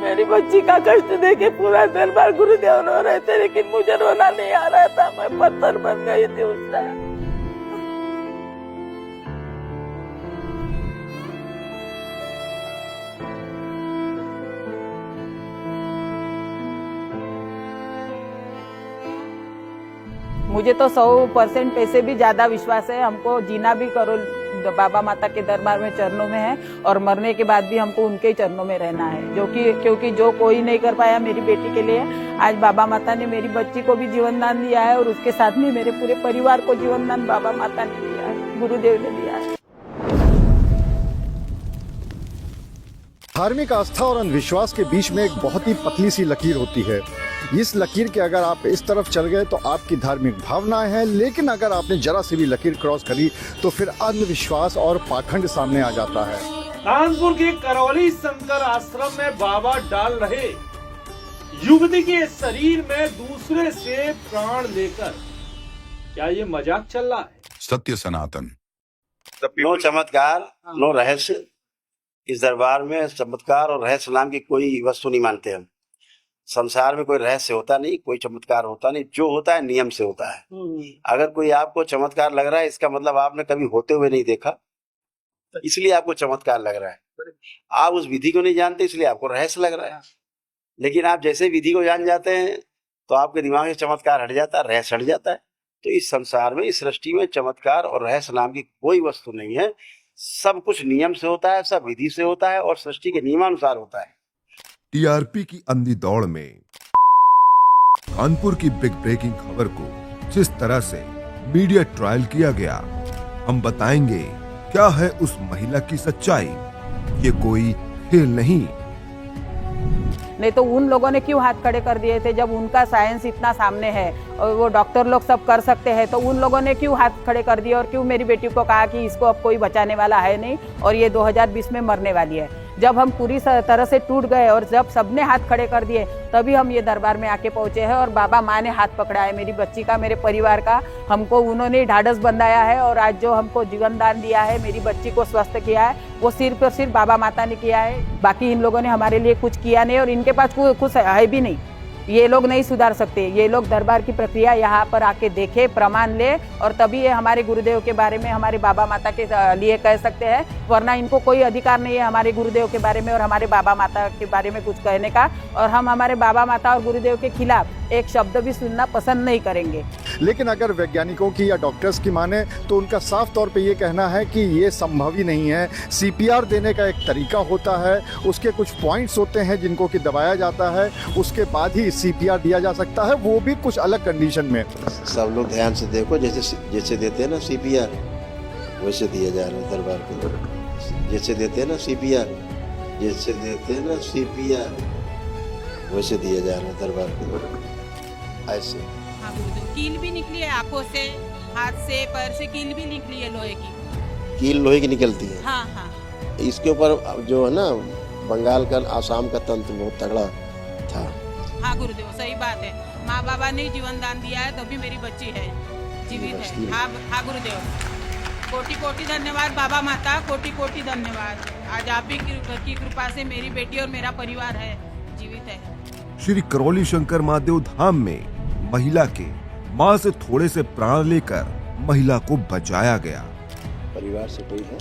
मेरी बच्ची का कष्ट देखे पूरा दरबार गुरुदेव रो रहे थे, लेकिन मुझे रोना नहीं आ रहा था। मैं पत्थर बन गई थी उस टाइम। मुझे तो 100% पैसे भी ज्यादा विश्वास है। हमको जीना भी करो बाबा माता के दरबार में चरणों में है, और मरने के बाद भी हमको उनके ही चरणों में रहना है, जो कि क्योंकि जो कोई नहीं कर पाया मेरी बेटी के लिए, आज बाबा माता ने मेरी बच्ची को भी जीवन दान दिया है, और उसके साथ में मेरे पूरे परिवार को जीवन दान बाबा माता ने दिया है, गुरुदेव ने दिया है। धार्मिक आस्था और अंधविश्वास के बीच में एक बहुत ही पतली सी लकीर होती है। इस लकीर के अगर आप इस तरफ चल गए तो आपकी धार्मिक भावनाएं हैं, लेकिन अगर आपने जरा सी भी लकीर क्रॉस करी तो फिर अंधविश्वास और पाखंड सामने आ जाता है। कानपुर के करौली शंकर आश्रम में बाबा डाल रहे युवती के शरीर में दूसरे से प्राण लेकर, क्या ये मजाक चल रहा है? सत्य सनातन। नो चमत्कार, नो रहस्य। इस दरबार में चमत्कार और रहस्य नाम की कोई वस्तु नहीं मानते हम। संसार में कोई रहस्य होता नहीं, कोई चमत्कार होता नहीं, जो होता है नियम से होता है। अगर कोई आपको चमत्कार लग रहा है, इसका मतलब आपने कभी होते हुए नहीं देखा, इसलिए आपको चमत्कार लग रहा है। आप उस विधि को नहीं जानते, इसलिए आपको रहस्य लग रहा है। लेकिन आप जैसे विधि को जान जाते हैं तो आपके दिमाग से चमत्कार हट जाता है, रहस्य हट जाता है। तो इस संसार में, इस सृष्टि में चमत्कार और रहस्य नाम की कोई वस्तु नहीं है। सब कुछ नियम से होता है, सब विधि से होता है और सृष्टि के नियमानुसार होता है। टीआरपी की अंधी दौड़ में कानपुर की बिग ब्रेकिंग खबर को जिस तरह से मीडिया ट्रायल किया गया, हम बताएंगे क्या है उस महिला की सच्चाई। ये कोई खेल नहीं तो उन लोगों ने क्यों हाथ खड़े कर दिए थे, जब उनका साइंस इतना सामने है और वो डॉक्टर लोग सब कर सकते हैं, तो उन लोगों ने क्यों हाथ खड़े कर दिए और क्यों मेरी बेटी को कहा कि इसको अब कोई बचाने वाला है नहीं और ये 2020 में मरने वाली है। जब हम पूरी तरह से टूट गए और जब सबने हाथ खड़े कर दिए, तभी हम ये दरबार में आके पहुंचे हैं और बाबा माँ ने हाथ पकड़ा है मेरी बच्ची का, मेरे परिवार का। हमको उन्होंने ढाढ़स बंधाया है और आज जो हमको जीवन दान दिया है, मेरी बच्ची को स्वस्थ किया है, वो सिर्फ और सिर्फ बाबा माता ने किया है। बाकी इन लोगों ने हमारे लिए कुछ किया नहीं और इनके पास कुछ है भी नहीं। ये लोग नहीं सुधार सकते। ये लोग दरबार की प्रक्रिया यहाँ पर आके देखे, प्रमाण ले, और तभी ये हमारे गुरुदेव के बारे में, हमारे बाबा माता के लिए कह सकते हैं, वरना इनको कोई अधिकार नहीं है हमारे गुरुदेव के बारे में और हमारे बाबा माता के बारे में कुछ कहने का। और हम हमारे बाबा माता और गुरुदेव के खिलाफ एक शब्द भी सुनना पसंद नहीं करेंगे। लेकिन अगर वैज्ञानिकों की या डॉक्टर्स की माने तो उनका साफ तौर पे ये कहना है कि ये संभव ही नहीं है। सीपीआर देने का एक तरीका होता है, उसके कुछ पॉइंट्स होते हैं जिनको कि दबाया जाता है, उसके बाद ही सीपीआर दिया जा सकता है, वो भी कुछ अलग कंडीशन में। सब लोग ध्यान से देखो, जैसे देते हैं ना सीपीआर, वैसे दिया जा रहा है दरबार के। जैसे देते हैं ना सीपीआर, जैसे देते हैं ना सीपीआर, वैसे दिया जा रहा है दरबार के। ऐसे हाँ गुरुदेव, कील भी निकली है आंखों से, हाथ से, पैर से कील भी निकली है लोहे की। कील लोहे की निकलती है? हाँ हाँ। इसके ऊपर जो है ना, बंगाल का, आसाम का तंत्र बहुत तगड़ा था। हाँ गुरुदेव, सही बात है। माँ बाबा ने जीवन दान दिया है, तभी मेरी बच्ची है, जीवित है। हाँ गुरुदेव, कोटि कोटि धन्यवाद बाबा माता, कोटि कोटि धन्यवाद। आज आप ही की कृपा से मेरी बेटी और मेरा परिवार है, जीवित है। श्री करौली शंकर महादेव धाम में महिला के मां से थोड़े से प्राण लेकर महिला को बचाया गया। परिवार से कोई है?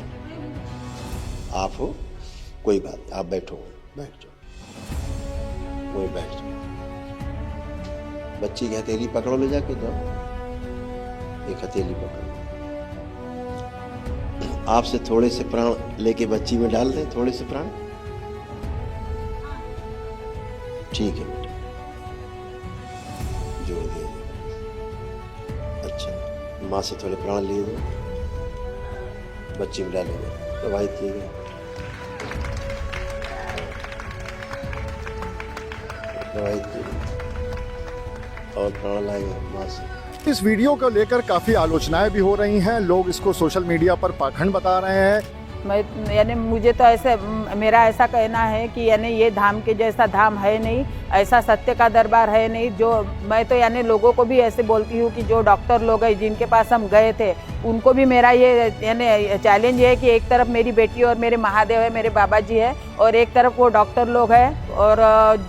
आप हो? कोई बात, आप बैठो, बैठ जाओ, कोई बैठ जाओ। बच्ची की हथेली पकड़ो, ले जाके जाओ, एक हथेली पकड़ो। आपसे थोड़े से प्राण लेके बच्ची में डाल दें, थोड़े से प्राण। ठीक है बेटा, जोड़ दे। अच्छा, माँ से थोड़े प्राण लिए दो, बच्ची में डालेंगे, प्रवाहित किए गए, प्रवाहित किए और प्राण लाएंगे माँ से। इस वीडियो को लेकर काफी आलोचनाएं भी हो रही हैं, लोग इसको सोशल मीडिया पर पाखंड बता रहे हैं। मैं यानी मुझे तो ऐसे, मेरा ऐसा कहना है कि यानी ये धाम के जैसा धाम है नहीं, ऐसा सत्य का दरबार है नहीं। जो मैं तो यानी लोगों को भी ऐसे बोलती हूँ कि जो डॉक्टर लोग हैं जिनके पास हम गए थे, उनको भी मेरा ये यानी चैलेंज है कि एक तरफ मेरी बेटी और मेरे महादेव है, मेरे बाबा जी है, और एक तरफ वो डॉक्टर लोग हैं और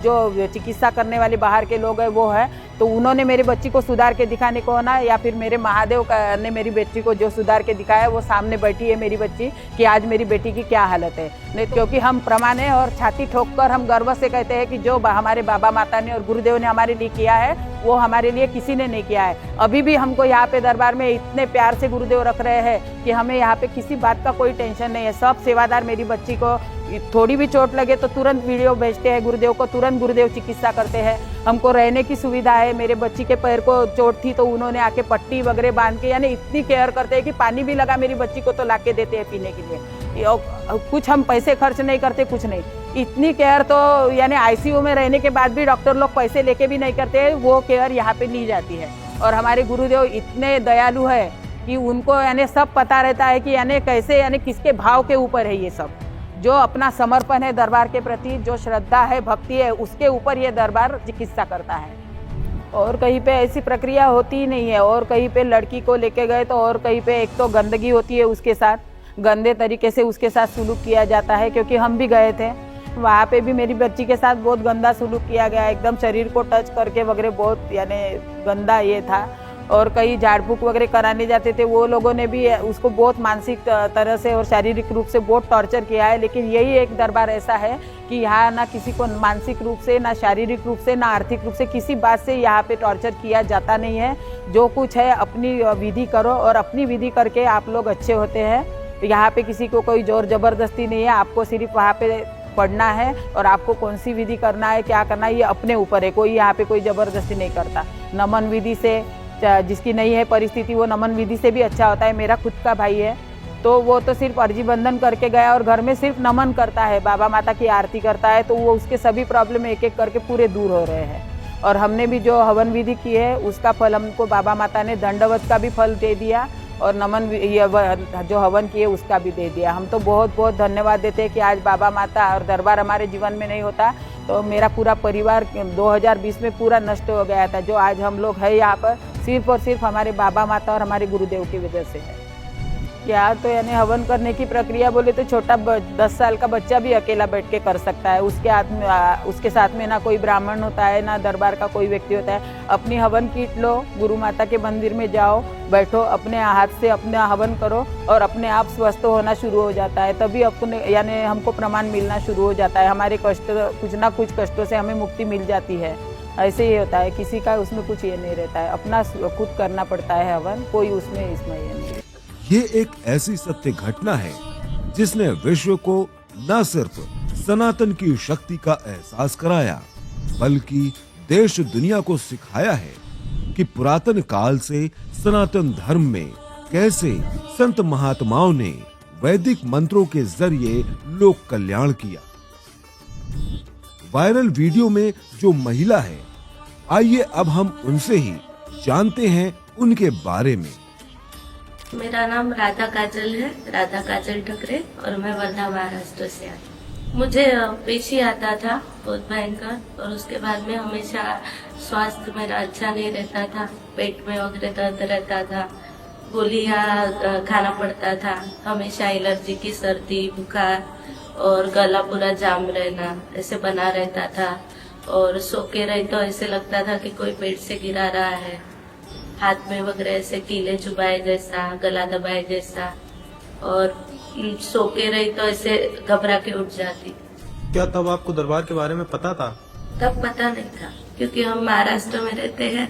जो चिकित्सा करने वाले बाहर के लोग हैं वो है। तो उन्होंने मेरी बच्ची को सुधार के दिखाने को ना, या फिर मेरे महादेव ने मेरी बेटी को जो सुधार के दिखाया, वो सामने बैठी है मेरी बच्ची कि आज मेरी बेटी की क्या हालत है। नहीं तो क्योंकि हम प्रमाण है और छाती ठोक कर हम गर्व से कहते हैं कि जो हमारे बाबा माता ने और गुरुदेव ने हमारे लिए किया है वो हमारे लिए किसी ने नहीं किया है। अभी भी हमको यहाँ पे दरबार में इतने प्यार से गुरुदेव रख रहे हैं कि हमें यहाँ पे किसी बात का कोई टेंशन नहीं है। सब सेवादार मेरी बच्ची को थोड़ी भी चोट लगे तो तुरंत वीडियो भेजते हैं गुरुदेव को, तुरंत गुरुदेव चिकित्सा करते हैं। हमको रहने की सुविधा है। मेरे बच्ची के पैर को चोट थी तो उन्होंने आके पट्टी वगैरह बांध के, यानी इतनी केयर करते हैं कि पानी भी लगा मेरी बच्ची को तो लाके देते हैं पीने के लिए। कुछ हम पैसे खर्च नहीं करते, कुछ नहीं। इतनी केयर तो यानी आईसीयू में रहने के बाद भी डॉक्टर लोग पैसे लेके भी नहीं करते, वो केयर यहाँ पे ली जाती है। और हमारे गुरुदेव इतने दयालु है कि उनको यानी सब पता रहता है कि यानी कैसे, यानी किसके भाव के ऊपर है ये सब। जो अपना समर्पण है दरबार के प्रति, जो श्रद्धा है, भक्ति है, उसके ऊपर ये दरबार चिकित्सा करता है। और कहीं पे ऐसी प्रक्रिया होती ही नहीं है। और कहीं पे लड़की को लेके गए तो और कहीं पे एक तो गंदगी होती है, उसके साथ गंदे तरीके से उसके साथ सुलूक किया जाता है। क्योंकि हम भी गए थे वहाँ पे भी मेरी बच्ची के साथ बहुत गंदा सुलूक किया गया, एकदम शरीर को टच करके वगैरह, बहुत यानी गंदा ये था। और कई झाड़ फूक वगैरह कराने जाते थे, वो लोगों ने भी उसको बहुत मानसिक तरह से और शारीरिक रूप से बहुत टॉर्चर किया है। लेकिन यही एक दरबार ऐसा है कि यहाँ ना किसी को मानसिक रूप से, ना शारीरिक रूप से, ना आर्थिक रूप से किसी बात से यहाँ पे टॉर्चर किया जाता नहीं है। जो कुछ है अपनी विधि करो और अपनी विधि करके आप लोग अच्छे होते हैं। यहाँ पे किसी को कोई जोर जबरदस्ती नहीं है। आपको सिर्फ वहाँ पे पढ़ना है और आपको कौन सी विधि करना है, क्या करना है, ये अपने ऊपर है। कोई यहाँ पे कोई जबरदस्ती नहीं करता। नमन विधि से, जिसकी नहीं है परिस्थिति, वो नमन विधि से भी अच्छा होता है। मेरा खुद का भाई है तो वो तो सिर्फ अर्जी बंधन करके गया और घर में सिर्फ नमन करता है, बाबा माता की आरती करता है, तो वो उसके सभी प्रॉब्लम एक एक करके पूरे दूर हो रहे हैं। और हमने भी जो हवन विधि की है उसका फल हमको बाबा माता ने दंडवत का भी फल दे दिया और नमन जो हवन किए उसका भी दे दिया। हम तो बहुत बहुत धन्यवाद देते हैं कि आज बाबा माता और दरबार हमारे जीवन में नहीं होता तो मेरा पूरा परिवार 2020 में पूरा नष्ट हो गया था। जो आज हम लोग हैं यहाँ पर सिर्फ और सिर्फ हमारे बाबा माता और हमारे गुरुदेव की वजह से है। क्या तो यानी हवन करने की प्रक्रिया बोले तो छोटा 10 साल का बच्चा भी अकेला बैठ के कर सकता है। उसके साथ में ना कोई ब्राह्मण होता है, ना दरबार का कोई व्यक्ति होता है। अपनी हवन किट लो, गुरु माता के मंदिर में जाओ, बैठो, अपने हाथ से अपना हवन करो और अपने आप स्वस्थ होना शुरू हो जाता है। तभी अपने यानी हमको प्रमाण मिलना शुरू हो जाता है। हमारे कष्ट, कुछ ना कुछ कष्टों से हमें मुक्ति मिल जाती है। ऐसे ही होता है, किसी का उसमें कुछ ये नहीं रहता है, अपना खुद करना पड़ता है हवन, कोई उसमें इसमें ये नहीं। ये एक ऐसी सत्य घटना है जिसने विश्व को न सिर्फ सनातन की शक्ति का एहसास कराया बल्कि देश दुनिया को सिखाया है कि पुरातन काल से सनातन धर्म में कैसे संत महात्माओं ने वैदिक मंत्रों के जरिए लोक कल्याण किया। वायरल वीडियो में जो महिला है, आइए अब हम उनसे ही जानते हैं उनके बारे में। मेरा नाम राधा काजल है, राधा काजल ठकरे, और मैं वर्धा महाराष्ट्र से आई। मुझे पेशी आता था बहुत भयंकर और उसके बाद में हमेशा स्वास्थ्य मेरा अच्छा नहीं रहता था, पेट में वगैरह दर्द रहता था, गोलियां खाना पड़ता था, हमेशा एलर्जी की सर्दी, बुखार और गला पूरा जाम रहना ऐसे बना रहता था। और सो के रही तो ऐसे लगता था कि कोई पेट से गिरा रहा है, हाथ में वगैरह ऐसे कीले चुभाए जैसा, गला दबाए जैसा, और सो के रही तो ऐसे घबरा के उठ जाती। क्या तब आपको दरबार के बारे में पता था? तब पता नहीं था क्योंकि हम महाराष्ट्र में रहते हैं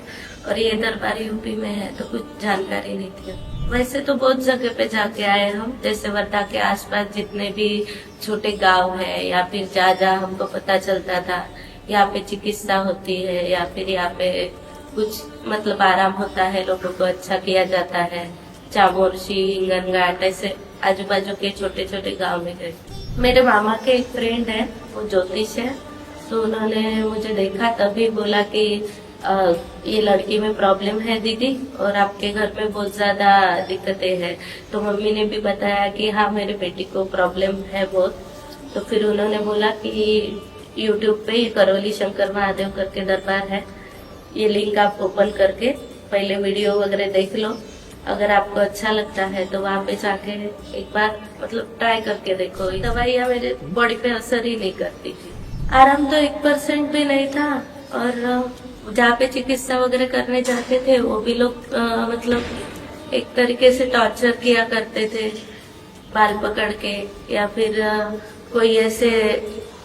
और ये दरबार यूपी में है तो कुछ जानकारी नहीं थी। वैसे तो बहुत जगह पे जाके आए हम, जैसे वर्धा के आसपास जितने भी छोटे गांव है या फिर जहाँ हमको पता चलता था यहाँ पे चिकित्सा होती है या फिर यहाँ पे कुछ मतलब आराम होता है, लोगों को अच्छा किया जाता है, चामोर्शी, हिंगनघाट, ऐसे आजू बाजू के छोटे छोटे गांव में गए। मेरे मामा के एक फ्रेंड है, वो ज्योतिष है, तो उन्होंने मुझे देखा तभी बोला कि ये लड़की में प्रॉब्लम है दीदी और आपके घर में बहुत ज्यादा दिक्कतें हैं। तो मम्मी ने भी बताया कि हाँ मेरी बेटी को प्रॉब्लम है बहुत। तो फिर उन्होंने बोला कि यूट्यूब पे करौली शंकर महादेव करके दरबार है, ये लिंक आप ओपन करके पहले वीडियो वगैरह देख लो, अगर आपको अच्छा लगता है तो वहाँ पे जाके एक बार मतलब ट्राई करके देखो। दवाइयाँ मेरे बॉडी पे असर ही नहीं करती थी। आराम तो 1% भी नहीं था, और जहाँ पे चिकित्सा वगैरह करने जाते थे वो भी लोग मतलब एक तरीके से टॉर्चर किया करते थे, बाल पकड़ के, या फिर कोई ऐसे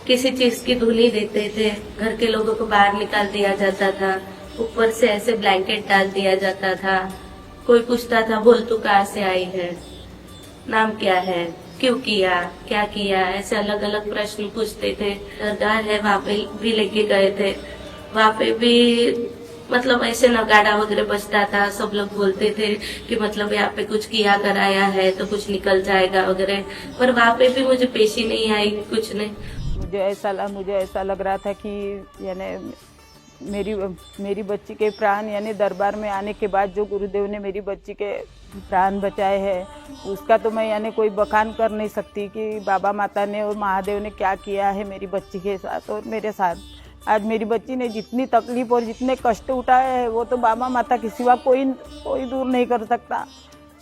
किसी चीज की धुनी देते थे, घर के लोगों को बाहर निकाल दिया जाता था, ऊपर से ऐसे ब्लैंकेट डाल दिया जाता था। कोई पूछता था बोल तू कहाँ से आई है, नाम क्या है, क्यों किया, क्या किया, ऐसे अलग अलग प्रश्न पूछते थे। दरगाह है वहाँ पे भी लेके गए थे, वहाँ पे भी मतलब ऐसे नगाड़ा वगैरह बजता था, सब लोग बोलते थे कि मतलब यहाँ पे कुछ किया कराया है तो कुछ निकल जाएगा वगैरह, पर वहाँ पे भी मुझे पेशी नहीं आई, कुछ नहीं। मुझे ऐसा लग रहा था कि यानी मेरी बच्ची के प्राण यानी दरबार में आने के बाद जो गुरुदेव ने मेरी बच्ची के प्राण बचाए हैं उसका तो मैं यानी कोई बखान कर नहीं सकती कि बाबा माता ने और महादेव ने क्या किया है मेरी बच्ची के साथ और मेरे साथ। आज मेरी बच्ची ने जितनी तकलीफ और जितने कष्ट उठाए हैं वो तो बाबा माता के सिवा कोई दूर नहीं कर सकता।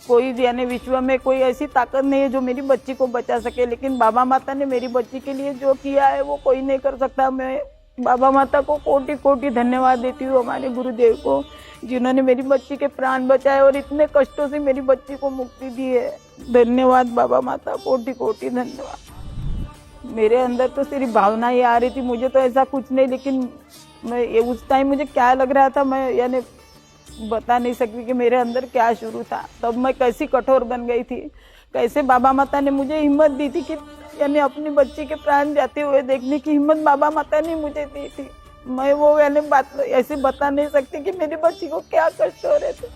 कोई यानी विश्व में कोई ऐसी ताकत नहीं है जो मेरी बच्ची को बचा सके, लेकिन बाबा माता ने मेरी बच्ची के लिए जो किया है वो कोई नहीं कर सकता। मैं बाबा माता को कोटि कोटि धन्यवाद देती हूँ, हमारे गुरुदेव को जिन्होंने मेरी बच्ची के प्राण बचाए और इतने कष्टों से मेरी बच्ची को मुक्ति दी है। धन्यवाद बाबा माता, कोटि कोटि धन्यवाद। मेरे अंदर तो सिर्फ भावना ही आ रही थी, मुझे तो ऐसा कुछ नहीं, लेकिन मैं उस टाइम मुझे क्या लग रहा था मैं यानी बता नहीं सकती कि मेरे अंदर क्या शुरू था। तब मैं कैसी कठोर बन गई थी, कैसे बाबा माता ने मुझे हिम्मत दी थी कि यानी अपनी बच्ची के प्राण जाते हुए देखने की हिम्मत बाबा माता ने मुझे दी थी। मैं वो यानी बात ऐसे बता नहीं सकती कि मेरी बच्ची को क्या कष्ट हो रहे थे।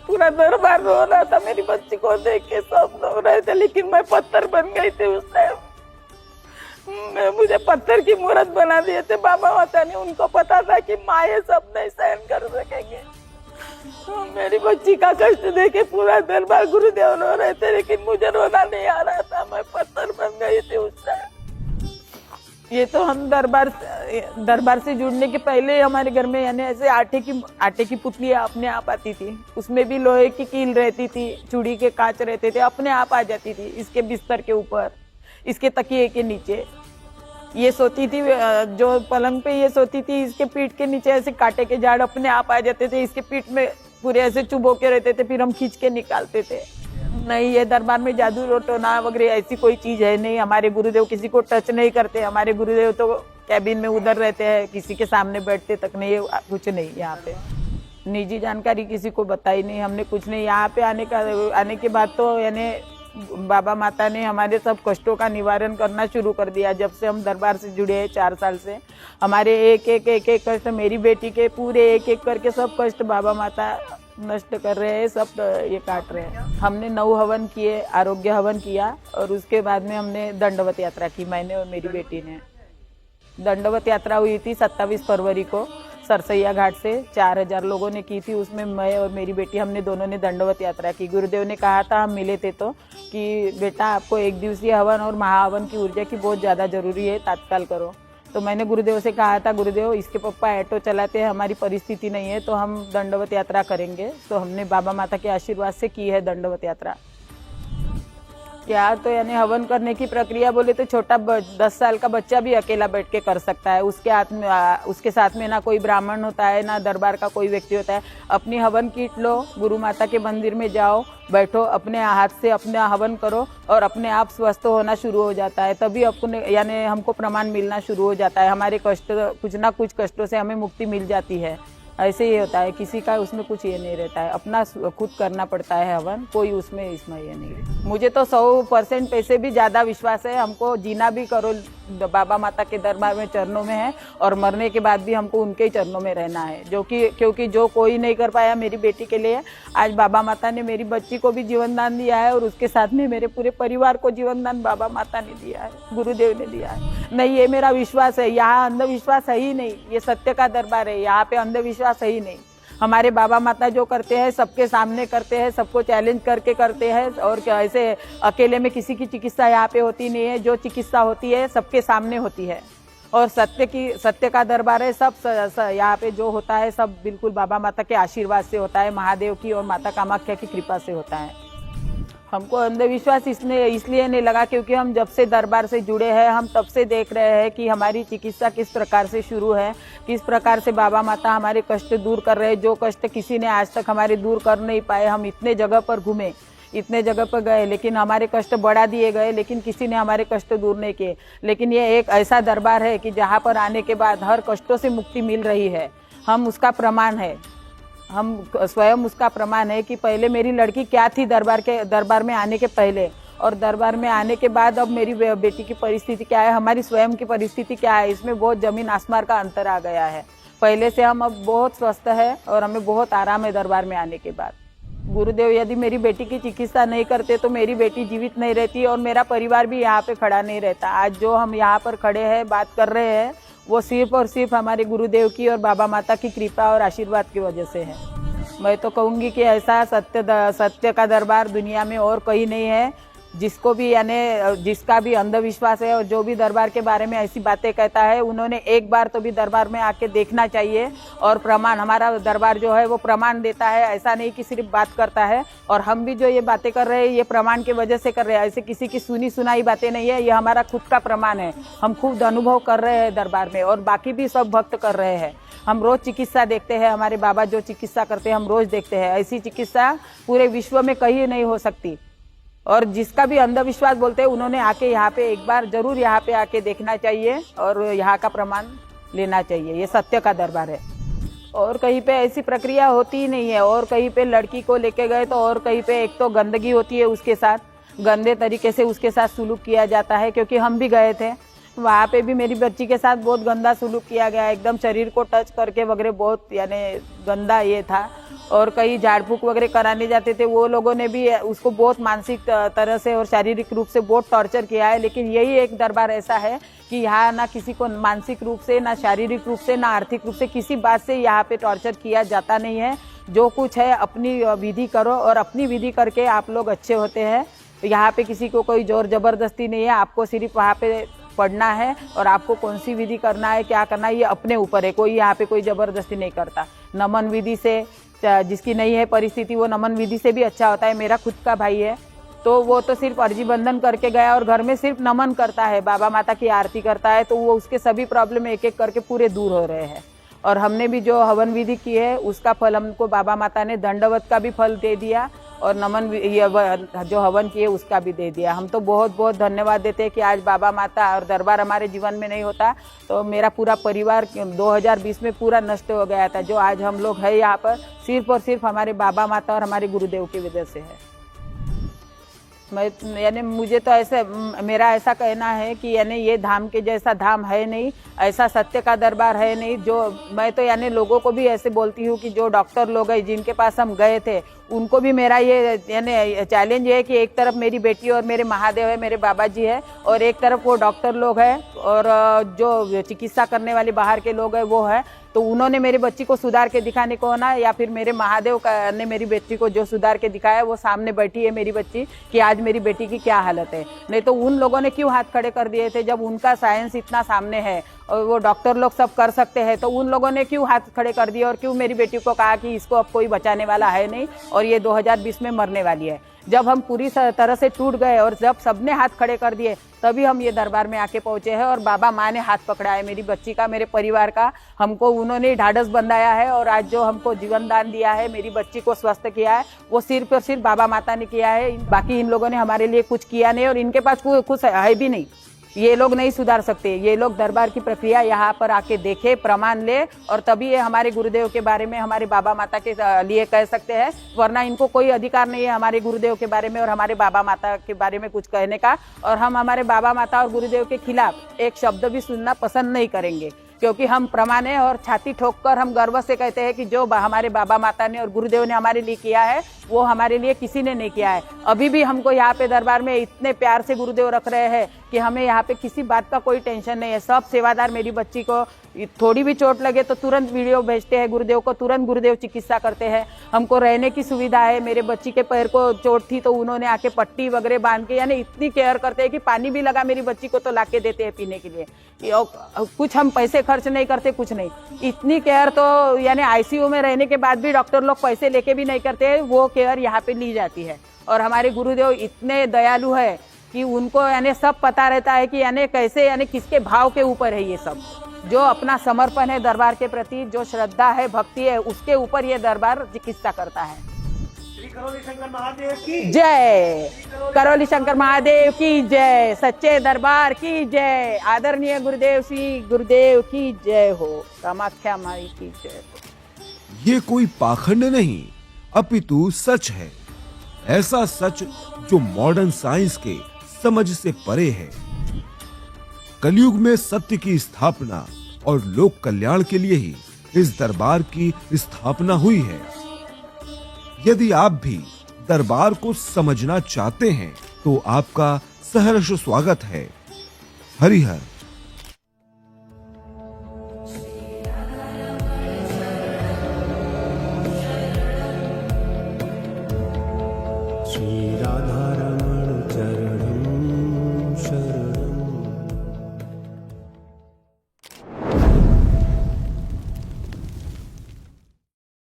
पूरा दरबार रो रहा था मेरी बच्ची को देख के, सब रो रहे थे, लेकिन मैं पत्थर बन गई थी उस टाइम। मुझे पत्थर की मूर्त बना दिए थे बाबा माता ने। उनको पता था कि माँ ये सब नहीं सहन कर सकेंगे। मेरी बच्ची का कष्ट देखे पूरा दरबार गुरुदेव रो रहे थे, लेकिन मुझे रोना नहीं आ रहा था, मैं पत्थर बन गई थी उस टाइम। ये तो हम दरबार से जुड़ने के पहले हमारे घर में यानी ऐसे आटे की पुतली अपने आप आती थी, उसमें भी लोहे की कील रहती थी, चूड़ी के कांच रहते थे, अपने आप आ जाती थी इसके बिस्तर के ऊपर, इसके तकिए के नीचे। ये सोती थी, जो पलंग पे ये सोती थी, इसके पीठ के नीचे ऐसे कांटे के झाड़ अपने आप आ जाते थे, इसके पीठ में पूरे ऐसे चुभो के रहते थे, फिर हम खींच के निकालते थे। नहीं, ये दरबार में जादू रोटोना वगैरह ऐसी कोई चीज है नहीं। हमारे गुरुदेव किसी को टच नहीं करते, हमारे गुरुदेव तो कैबिन में उधर रहते हैं, किसी के सामने बैठते तक नहीं, कुछ नहीं। यहाँ पे निजी जानकारी किसी को बताई नहीं हमने, कुछ नहीं। यहाँ पे आने के बाद तो यानी बाबा माता ने हमारे सब कष्टों का निवारण करना शुरू कर दिया। जब से हम दरबार से जुड़े हैं 4 साल से, हमारे एक एक कष्ट, मेरी बेटी के पूरे एक करके सब कष्ट बाबा माता नष्ट कर रहे हैं, सब ये काट रहे हैं। हमने 9 हवन किए, आरोग्य हवन किया, और उसके बाद में हमने दंडवत यात्रा की, मैंने और मेरी बेटी ने। दंडवत यात्रा हुई थी 27 फरवरी को सरसैया घाट से, 4000 लोगों ने की थी। उसमें मैं और मेरी बेटी हमने दोनों ने दंडवत यात्रा की। गुरुदेव ने कहा था, हम मिले थे तो, कि बेटा आपको 1 दिवसीय हवन और महाहवन की ऊर्जा की बहुत ज़्यादा ज़रूरी है, तात्काल करो। तो मैंने गुरुदेव से कहा था, गुरुदेव इसके पापा ऑटो चलाते हैं, हमारी परिस्थिति नहीं है, तो हम दंडवत यात्रा करेंगे। तो हमने बाबा माता के आशीर्वाद से की है दंडवत यात्रा। क्या तो यानी हवन करने की प्रक्रिया बोले तो छोटा 10 साल का बच्चा भी अकेला बैठ के कर सकता है। उसके साथ में ना कोई ब्राह्मण होता है, ना दरबार का कोई व्यक्ति होता है। अपनी हवन किट लो, गुरु माता के मंदिर में जाओ, बैठो, अपने हाथ से अपना हवन करो और अपने आप स्वस्थ होना शुरू हो जाता है। तभी अपने यानी हमको प्रमाण मिलना शुरू हो जाता है। हमारे कष्ट, कुछ ना कुछ कष्टों से हमें मुक्ति मिल जाती है। ऐसे ही होता है, किसी का उसमें कुछ ये नहीं रहता है, अपना खुद करना पड़ता है हवन, कोई उसमें इसमें ये नहीं है। मुझे तो 100% पैसे भी ज़्यादा विश्वास है, हमको जीना भी करो बाबा माता के दरबार में, चरणों में है, और मरने के बाद भी हमको उनके ही चरणों में रहना है। क्योंकि जो कोई नहीं कर पाया मेरी बेटी के लिए, आज बाबा माता ने मेरी बच्ची को भी जीवन दान दिया है, और उसके साथ में मेरे पूरे परिवार को जीवन दान बाबा माता ने दिया है, गुरुदेव ने दिया है। नहीं, ये मेरा विश्वास है। यहाँ अंधविश्वास है ही नहीं, ये सत्य का दरबार है, यहाँ पे अंधविश्वास है ही नहीं। हमारे बाबा माता जो करते हैं सबके सामने करते हैं, सबको चैलेंज करके करते हैं, और ऐसे अकेले में किसी की चिकित्सा यहाँ पे होती नहीं है। जो चिकित्सा होती है सबके सामने होती है, और सत्य का दरबार है। सब यहाँ पे जो होता है सब बिल्कुल बाबा माता के आशीर्वाद से होता है, महादेव की और माता कामाख्या की कृपा से होता है। हमको अंधविश्वास इसलिए नहीं लगा क्योंकि हम जब से दरबार से जुड़े हैं हम तब से देख रहे हैं कि हमारी चिकित्सा किस प्रकार से शुरू है, किस प्रकार से बाबा माता हमारे कष्ट दूर कर रहे हैं, जो कष्ट किसी ने आज तक हमारे दूर कर नहीं पाए। हम इतने जगह पर घूमे, इतने जगह पर गए, लेकिन हमारे कष्ट बढ़ा दिए गए, लेकिन किसी ने हमारे कष्ट दूर नहीं किए। लेकिन ये एक ऐसा दरबार है कि जहाँ पर आने के बाद हर कष्टों से मुक्ति मिल रही है। हम उसका प्रमाण है, हम स्वयं उसका प्रमाण है कि पहले मेरी लड़की क्या थी दरबार में आने के पहले, और दरबार में आने के बाद अब मेरी बेटी की परिस्थिति क्या है, हमारी स्वयं की परिस्थिति क्या है। इसमें बहुत जमीन आसमान का अंतर आ गया है। पहले से हम अब बहुत स्वस्थ है और हमें बहुत आराम है दरबार में आने के बाद। गुरुदेव यदि मेरी बेटी की चिकित्सा नहीं करते तो मेरी बेटी जीवित नहीं रहती और मेरा परिवार भी यहाँ पे खड़ा नहीं रहता। आज जो हम यहाँ पर खड़े हैं, बात कर रहे हैं, वो सिर्फ और सिर्फ हमारे गुरुदेव की और बाबा माता की कृपा और आशीर्वाद की वजह से है। मैं तो कहूँगी कि ऐसा सत्य का दरबार दुनिया में और कहीं नहीं है। जिसको भी यानी जिसका भी अंधविश्वास है और जो भी दरबार के बारे में ऐसी बातें कहता है, उन्होंने एक बार तो भी दरबार में आके देखना चाहिए। और प्रमाण, हमारा दरबार जो है वो प्रमाण देता है, ऐसा नहीं कि सिर्फ बात करता है। और हम भी जो ये बातें कर रहे हैं ये प्रमाण की वजह से कर रहे हैं, ऐसे किसी की सुनी सुनाई बातें नहीं है। ये हमारा खुद का प्रमाण है, हम खुद अनुभव कर रहे हैं दरबार में और बाकी भी सब भक्त कर रहे हैं। हम रोज चिकित्सा देखते हैं, हमारे बाबा जो चिकित्सा करते हैं हम रोज देखते हैं। ऐसी चिकित्सा पूरे विश्व में कहीं नहीं हो सकती। और जिसका भी अंधविश्वास बोलते हैं उन्होंने आके यहाँ पे एक बार जरूर यहाँ पे आके देखना चाहिए और यहाँ का प्रमाण लेना चाहिए। ये सत्य का दरबार है और कहीं पे ऐसी प्रक्रिया होती ही नहीं है। और कहीं पे लड़की को लेके गए तो और कहीं पे एक तो गंदगी होती है, उसके साथ गंदे तरीके से उसके साथ सुलूक किया जाता है। क्योंकि हम भी गए थे, वहाँ पे भी मेरी बच्ची के साथ बहुत गंदा सुलूक किया गया, एकदम शरीर को टच करके वगैरह, बहुत यानी गंदा ये था। और कई झाड़ फूक वगैरह कराने जाते थे, वो लोगों ने भी उसको बहुत मानसिक तरह से और शारीरिक रूप से बहुत टॉर्चर किया है। लेकिन यही एक दरबार ऐसा है कि यहाँ ना किसी को मानसिक रूप से, ना शारीरिक रूप से, ना आर्थिक रूप से किसी बात से यहाँ पे टॉर्चर किया जाता नहीं है। जो कुछ है अपनी विधि करो और अपनी विधि करके आप लोग अच्छे होते हैं। यहाँ पे किसी को कोई जोर जबरदस्ती नहीं है, आपको सिर्फ वहाँ पे पढ़ना है और आपको कौन सी विधि करना है, क्या करना है, ये अपने ऊपर है। कोई यहाँ पे कोई जबरदस्ती नहीं करता। नमन विधि से, जिसकी नहीं है परिस्थिति, वो नमन विधि से भी अच्छा होता है। मेरा खुद का भाई है तो वो तो सिर्फ अर्जी बंधन करके गया और घर में सिर्फ नमन करता है, बाबा माता की आरती करता है, तो वो उसके सभी प्रॉब्लम एक एक करके पूरे दूर हो रहे हैं। और हमने भी जो हवन विधि की है उसका फल हमको बाबा माता ने दंडवत का भी फल दे दिया और नमन जो हवन किए उसका भी दे दिया। हम तो बहुत बहुत धन्यवाद देते हैं कि आज बाबा माता और दरबार हमारे जीवन में नहीं होता तो मेरा पूरा परिवार 2020 में पूरा नष्ट हो गया था। जो आज हम लोग हैं यहाँ पर सिर्फ और सिर्फ हमारे बाबा माता और हमारे गुरुदेव की वजह से है। मैं यानी मुझे तो ऐसे, मेरा ऐसा कहना है कि यानी ये धाम के जैसा धाम है नहीं, ऐसा सत्य का दरबार है नहीं। जो मैं तो यानी लोगों को भी ऐसे बोलती हूँ कि जो डॉक्टर लोग हैं जिनके पास हम गए थे उनको भी मेरा ये यानी चैलेंज है कि एक तरफ मेरी बेटी और मेरे महादेव है, मेरे बाबा जी है, और एक तरफ वो डॉक्टर लोग हैं और जो चिकित्सा करने वाले बाहर के लोग हैं वो है। तो उन्होंने मेरी बच्ची को सुधार के दिखाने को ना, या फिर मेरे महादेव ने मेरी बेटी को जो सुधार के दिखाया वो सामने बैठी है मेरी बच्ची कि आज मेरी बेटी की क्या हालत है। नहीं तो उन लोगों ने क्यों हाथ खड़े कर दिए थे जब उनका साइंस इतना सामने है और वो डॉक्टर लोग सब कर सकते हैं, तो उन लोगों ने क्यों हाथ खड़े कर दिए और क्यों मेरी बेटी को कहा कि इसको अब कोई बचाने वाला है नहीं और ये 2020 में मरने वाली है। जब हम पूरी तरह से टूट गए और जब सबने हाथ खड़े कर दिए तभी हम ये दरबार में आके पहुंचे हैं और बाबा माँ ने हाथ पकड़ा है मेरी बच्ची का, मेरे परिवार का। हमको उन्होंने ढाढ़स बंधाया है और आज जो हमको जीवन दान दिया है, मेरी बच्ची को स्वस्थ किया है, वो सिर्फ और सिर्फ बाबा माता ने किया है। बाकी इन लोगों ने हमारे लिए कुछ किया नहीं और इनके पास कुछ है भी नहीं। ये लोग नहीं सुधार सकते। ये लोग दरबार की प्रक्रिया यहाँ पर आके देखे, प्रमाण ले और तभी ये हमारे गुरुदेव के बारे में, हमारे बाबा माता के लिए कह सकते हैं, वरना इनको कोई अधिकार नहीं है हमारे गुरुदेव के बारे में और हमारे बाबा माता के बारे में कुछ कहने का। और हम हमारे बाबा माता और गुरुदेव के खिलाफ एक शब्द भी सुनना पसंद नहीं करेंगे। क्योंकि हम प्रमाण है और छाती ठोककर हम गर्व से कहते हैं कि जो हमारे बाबा माता ने और गुरुदेव ने हमारे लिए किया है वो हमारे लिए किसी ने नहीं किया है। अभी भी हमको यहाँ पे दरबार में इतने प्यार से गुरुदेव रख रहे हैं कि हमें यहाँ पे किसी बात का कोई टेंशन नहीं है। सब सेवादार मेरी बच्ची को थोड़ी भी चोट लगे तो तुरंत वीडियो भेजते हैं गुरुदेव को, तुरंत गुरुदेव चिकित्सा करते हैं। हमको रहने की सुविधा है। मेरे बच्ची के पैर को चोट थी तो उन्होंने आके पट्टी वगैरह बांध के, यानी इतनी केयर करते हैं कि पानी भी लगा मेरी बच्ची को तो लाके देते हैं पीने के लिए। कुछ हम पैसे खर्च नहीं करते, कुछ नहीं। इतनी केयर तो यानी आईसीयू में रहने के बाद भी डॉक्टर लोग पैसे लेके भी नहीं करते, वो केयर यहाँ पे ली जाती है। और हमारे गुरुदेव इतने दयालु है कि उनको यानी सब पता रहता है कि यानी कैसे, यानी किसके भाव के ऊपर है ये सब। जो अपना समर्पण है दरबार के प्रति, जो श्रद्धा है, भक्ति है, उसके ऊपर ये दरबार चिकित्सा करता है। करौली शंकर महादेव की जय, करौली शंकर महादेव की जय, सच्चे दरबार की जय, आदरणीय गुरुदेव श्री गुरुदेव की जय हो, कामाख्या माई की जय हो। ये कोई पाखंड नहीं अपितु सच है। ऐसा सच जो मॉडर्न साइंस के समझ से परे है। कलयुग में सत्य की स्थापना और लोक कल्याण के लिए ही इस दरबार की स्थापना हुई है। यदि आप भी दरबार को समझना चाहते हैं तो आपका सहर्ष स्वागत है। हरिहर।